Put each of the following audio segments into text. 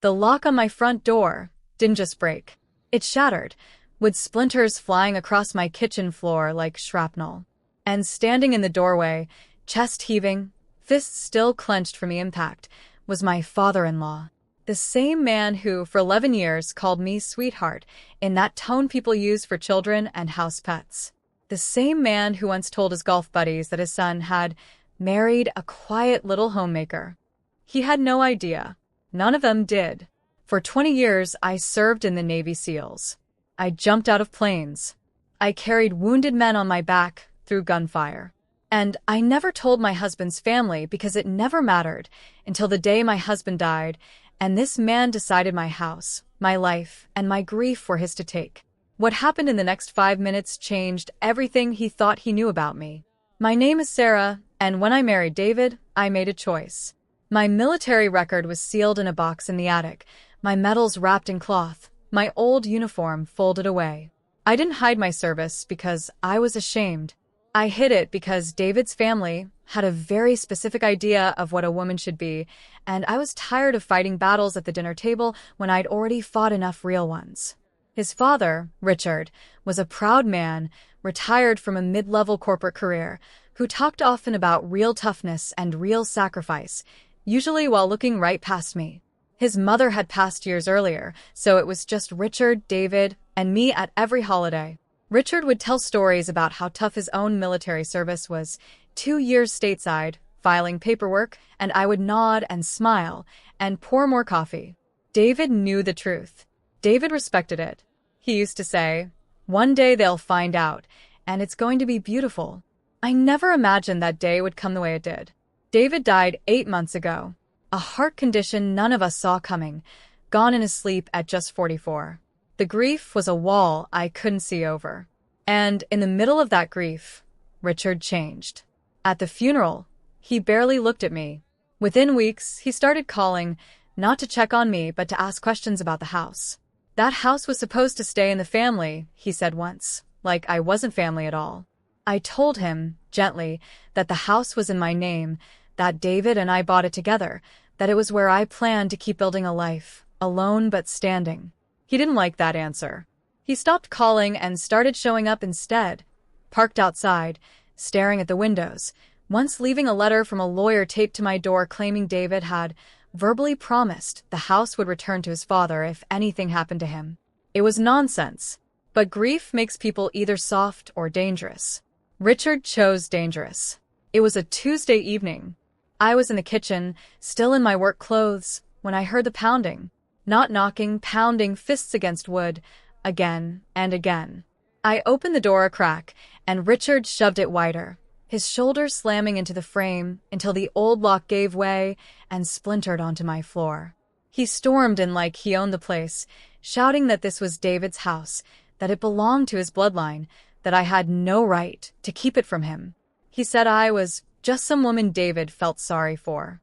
The lock on my front door didn't just break. It shattered, with splinters flying across my kitchen floor like shrapnel. And standing in the doorway, chest heaving, fists still clenched from the impact, was my father-in-law. The same man who, for 11 years, called me sweetheart, in that tone people use for children and house pets. The same man who once told his golf buddies that his son had married a quiet little homemaker. He had no idea. None of them did. For 20 years, I served in the Navy SEALs. I jumped out of planes. I carried wounded men on my back through gunfire. And I never told my husband's family because it never mattered until the day my husband died, and this man decided my house, my life, and my grief were his to take. What happened in the next 5 minutes changed everything he thought he knew about me. My name is Sarah, and when I married David, I made a choice. My military record was sealed in a box in the attic, my medals wrapped in cloth, my old uniform folded away. I didn't hide my service because I was ashamed. I hid it because David's family had a very specific idea of what a woman should be, and I was tired of fighting battles at the dinner table when I'd already fought enough real ones. His father, Richard, was a proud man, retired from a mid-level corporate career, who talked often about real toughness and real sacrifice, usually while looking right past me. His mother had passed years earlier, so it was just Richard, David, and me at every holiday. Richard would tell stories about how tough his own military service was, 2 years stateside, filing paperwork, and I would nod and smile and pour more coffee. David knew the truth. David respected it. He used to say, "One day they'll find out, and it's going to be beautiful." I never imagined that day would come the way it did. David died 8 months ago, a heart condition none of us saw coming, gone in his sleep at just 44. The grief was a wall I couldn't see over. And in the middle of that grief, Richard changed. At the funeral, he barely looked at me. Within weeks, he started calling, not to check on me, but to ask questions about the house. That house was supposed to stay in the family, he said once, like I wasn't family at all. I told him, gently, that the house was in my name, that David and I bought it together, that it was where I planned to keep building a life, alone but standing. He didn't like that answer. He stopped calling and started showing up instead, parked outside, staring at the windows, once leaving a letter from a lawyer taped to my door claiming David had verbally promised the house would return to his father if anything happened to him. It was nonsense. But grief makes people either soft or dangerous. Richard chose dangerous. It was a Tuesday evening. I was in the kitchen, still in my work clothes, when I heard the pounding. Not knocking, pounding, fists against wood, again and again. I opened the door a crack, and Richard shoved it wider, his shoulders slamming into the frame until the old lock gave way and splintered onto my floor. He stormed in like he owned the place, shouting that this was David's house, that it belonged to his bloodline, that I had no right to keep it from him. He said I was just some woman David felt sorry for.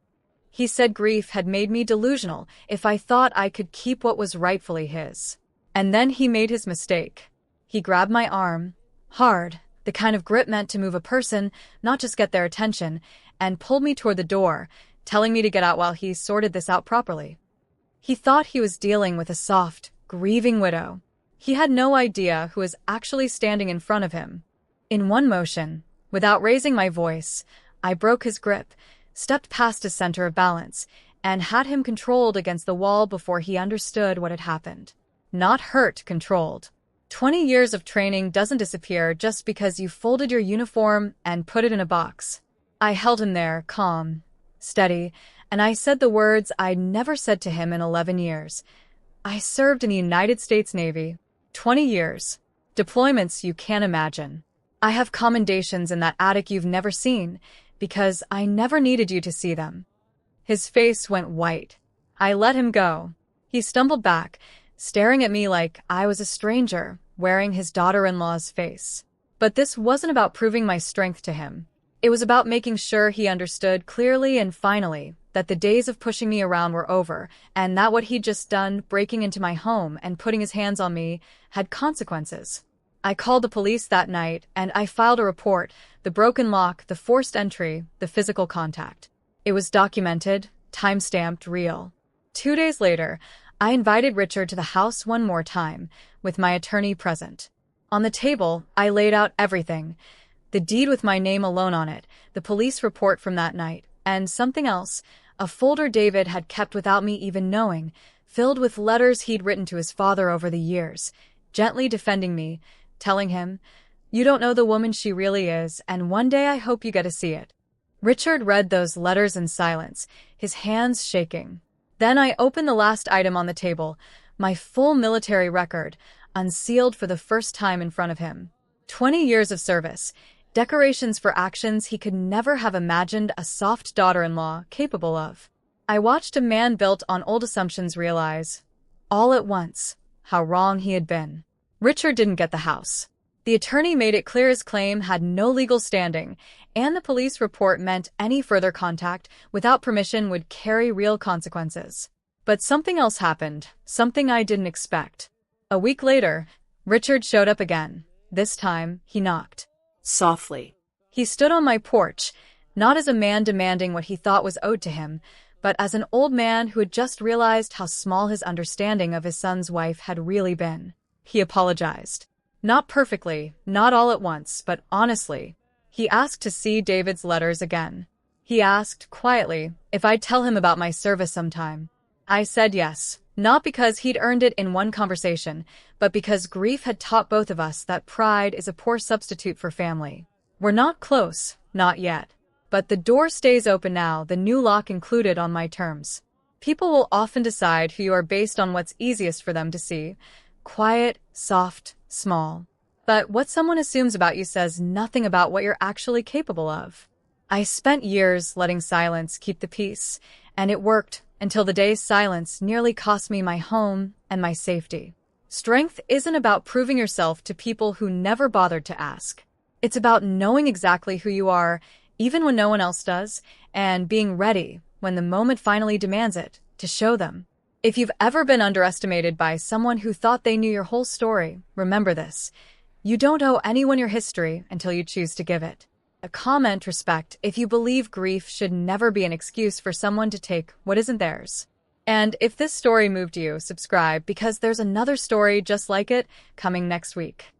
He said grief had made me delusional if I thought I could keep what was rightfully his. And then he made his mistake. He grabbed my arm, hard, the kind of grip meant to move a person, not just get their attention, and pulled me toward the door, telling me to get out while he sorted this out properly. He thought he was dealing with a soft, grieving widow. He had no idea who was actually standing in front of him. In one motion, without raising my voice, I broke his grip, stepped past his center of balance, and had him controlled against the wall before he understood what had happened. Not hurt, controlled. 20 years of training doesn't disappear just because you folded your uniform and put it in a box. I held him there, calm, steady, and I said the words I'd never said to him in 11 years. I served in the United States Navy. 20 years. Deployments you can't imagine. I have commendations in that attic you've never seen, because I never needed you to see them. His face went white. I let him go. He stumbled back, staring at me like I was a stranger, wearing his daughter-in-law's face. But this wasn't about proving my strength to him. It was about making sure he understood clearly and finally that the days of pushing me around were over, and that what he'd just done, breaking into my home and putting his hands on me, had consequences. I called the police that night, and I filed a report, the broken lock, the forced entry, the physical contact. It was documented, time-stamped, real. 2 days later, I invited Richard to the house one more time, with my attorney present. On the table, I laid out everything. The deed with my name alone on it, the police report from that night, and something else, a folder David had kept without me even knowing, filled with letters he'd written to his father over the years, gently defending me, telling him, "You don't know the woman she really is, and one day I hope you get to see it." Richard read those letters in silence, his hands shaking. Then I opened the last item on the table, my full military record, unsealed for the first time in front of him. 20 years of service, decorations for actions he could never have imagined a soft daughter-in-law capable of. I watched a man built on old assumptions realize, all at once, how wrong he had been. Richard didn't get the house. The attorney made it clear his claim had no legal standing, and the police report meant any further contact without permission would carry real consequences. But something else happened, something I didn't expect. A week later, Richard showed up again. This time, he knocked. Softly. He stood on my porch, not as a man demanding what he thought was owed to him, but as an old man who had just realized how small his understanding of his son's wife had really been. He apologized. Not perfectly, not all at once, but honestly. He asked to see David's letters again. He asked, quietly, if I'd tell him about my service sometime. I said yes, not because he'd earned it in one conversation, but because grief had taught both of us that pride is a poor substitute for family. We're not close, not yet. But the door stays open now, the new lock included on my terms. People will often decide who you are based on what's easiest for them to see. Quiet, soft, small. But what someone assumes about you says nothing about what you're actually capable of. I spent years letting silence keep the peace, and it worked until the day silence nearly cost me my home and my safety. Strength isn't about proving yourself to people who never bothered to ask. It's about knowing exactly who you are, even when no one else does, and being ready, when the moment finally demands it, to show them. If you've ever been underestimated by someone who thought they knew your whole story, remember this. You don't owe anyone your history until you choose to give it. A comment, respect, if you believe grief should never be an excuse for someone to take what isn't theirs. And if this story moved you, subscribe because there's another story just like it coming next week.